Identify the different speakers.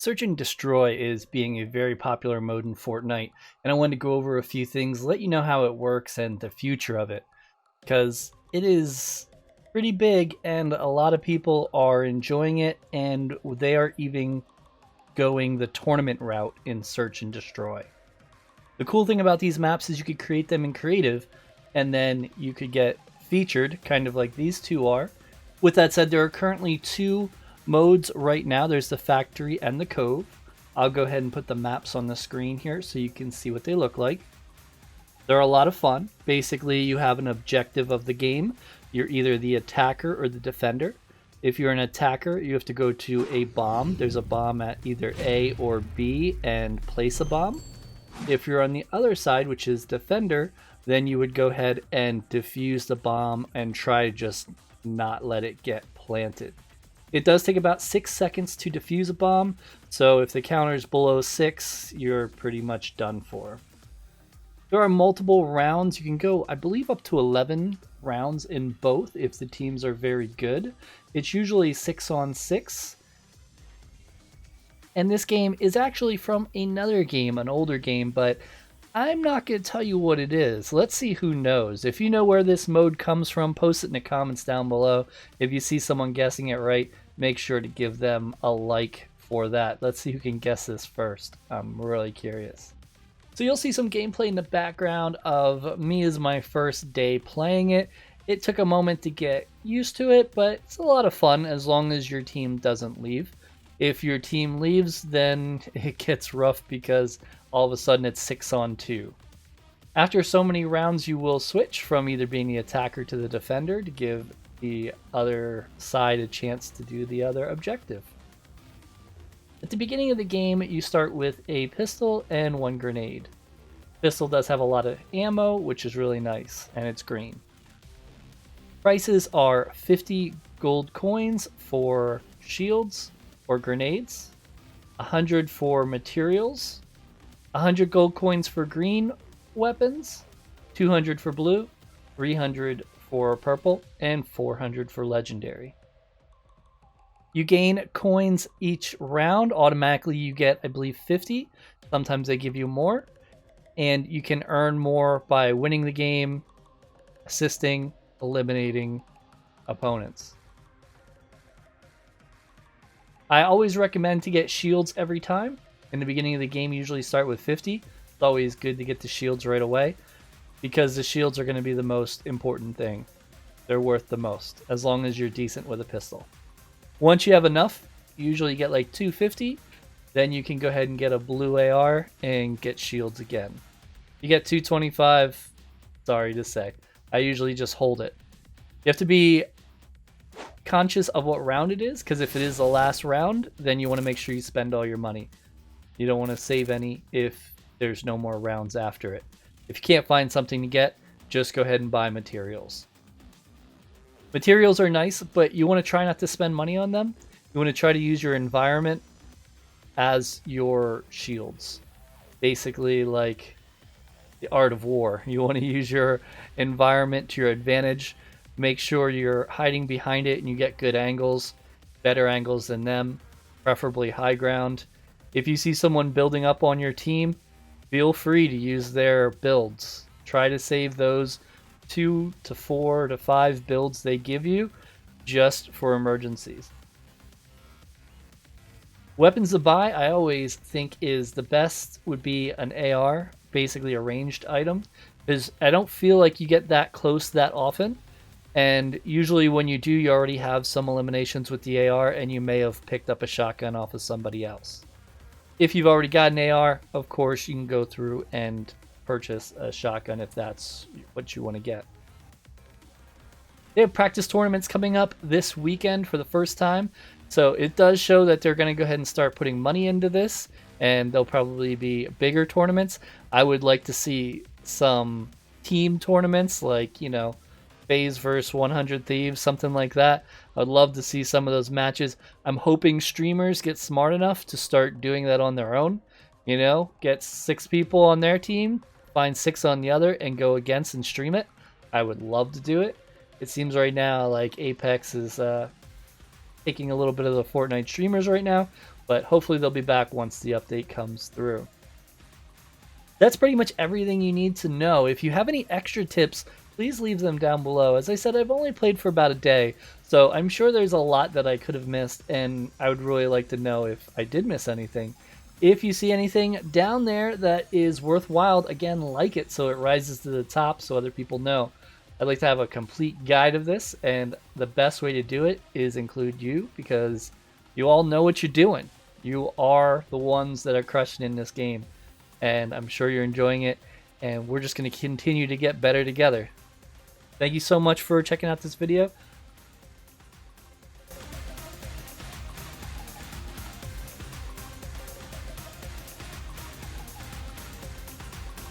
Speaker 1: Search and Destroy is being a very popular mode in Fortnite, and I wanted to go over a few things, let you know how it works and the future of it, because it is pretty big and a lot of people are enjoying it, and they are even going the tournament route in Search and Destroy. The cool thing about these maps is you could create them in creative, and then you could get featured, kind of like these two are. With that said, there are currently two modes right now. There's the factory and the cove. I'll go ahead and put the maps on the screen here so you can see what they look like. They're a lot of fun. Basically, you have an objective of the game. You're either the attacker or the defender. If you're an attacker, you have to go to a bomb. There's a bomb at either A or B and place a bomb. If you're on the other side, which is defender, then you would go ahead and defuse the bomb and try to just not let it get planted. It does take about 6 seconds to defuse a bomb, so if the counter is below 6, you're pretty much done for. There are multiple rounds. You can go, I believe, up to 11 rounds in both if the teams are very good. It's usually 6 on 6. And this game is actually from another game, an older game, but I'm not going to tell you what it is. Let's see who knows. If you know where this mode comes from, post it in the comments down below. If you see someone guessing it right, make sure to give them a like for that. Let's see who can guess this first. I'm really curious. So you'll see some gameplay in the background of me as my first day playing it. It took a moment to get used to it, but it's a lot of fun as long as your team doesn't leave. If your team leaves, then it gets rough because all of a sudden it's 6 on 2. After so many rounds, you will switch from either being the attacker to the defender to give the other side a chance to do the other objective. At the beginning of the game, you start with a pistol and 1 grenade. Pistol does have a lot of ammo, which is really nice, and it's green. Prices are 50 gold coins for shields or grenades, 100 for materials, 100 gold coins for green weapons, 200 for blue, 300 for purple, and 400 for legendary. You gain coins each round. Automatically you get, I believe, 50. Sometimes they give you more. And you can earn more by winning the game, assisting, eliminating opponents. I always recommend to get shields every time. In the beginning of the game, you usually start with 50. It's always good to get the shields right away because the shields are going to be the most important thing. They're worth the most as long as you're decent with a pistol. Once you have enough, you usually get like 250. Then you can go ahead and get a blue AR and get shields again. You get 225. Sorry to say. I usually just hold it. You have to be conscious of what round it is, because if it is the last round, then you want to make sure you spend all your money. You don't want to save any if there's no more rounds after it. If you can't find something to get, just go ahead and buy materials. Materials are nice, but you want to try not to spend money on them. You want to try to use your environment as your shields. Basically like the art of war. You want to use your environment to your advantage. Make sure you're hiding behind it and you get good angles, better angles than them, preferably high ground. If you see someone building up on your team, feel free to use their builds. Try to save those 2 to 4 to 5 builds they give you just for emergencies. Weapons to buy, I always think is the best would be an AR, basically a ranged item, because I don't feel like you get that close that often. And usually when you do, you already have some eliminations with the AR and you may have picked up a shotgun off of somebody else. If you've already got an AR, of course, you can go through and purchase a shotgun if that's what you want to get. They have practice tournaments coming up this weekend for the first time. So it does show that they're going to go ahead and start putting money into this. And they'll probably be bigger tournaments. I would like to see some team tournaments like, you know, FaZe versus 100 Thieves, something like that. I'd love to see some of those matches. I'm hoping streamers get smart enough to start doing that on their own. You know, get 6 people on their team, find 6 on the other, and go against and stream it. I would love to do it. It seems right now like Apex is taking a little bit of the Fortnite streamers right now, but hopefully they'll be back once the update comes through. That's pretty much everything you need to know. If you have any extra tips, please leave them down below. As I said, I've only played for about a day, so I'm sure there's a lot that I could have missed, and I would really like to know if I did miss anything. If you see anything down there that is worthwhile, again, like it so it rises to the top so other people know. I'd like to have a complete guide of this, and the best way to do it is include you, because you all know what you're doing. You are the ones that are crushing in this game, and I'm sure you're enjoying it, and we're just going to continue to get better together. Thank you so much for checking out this video.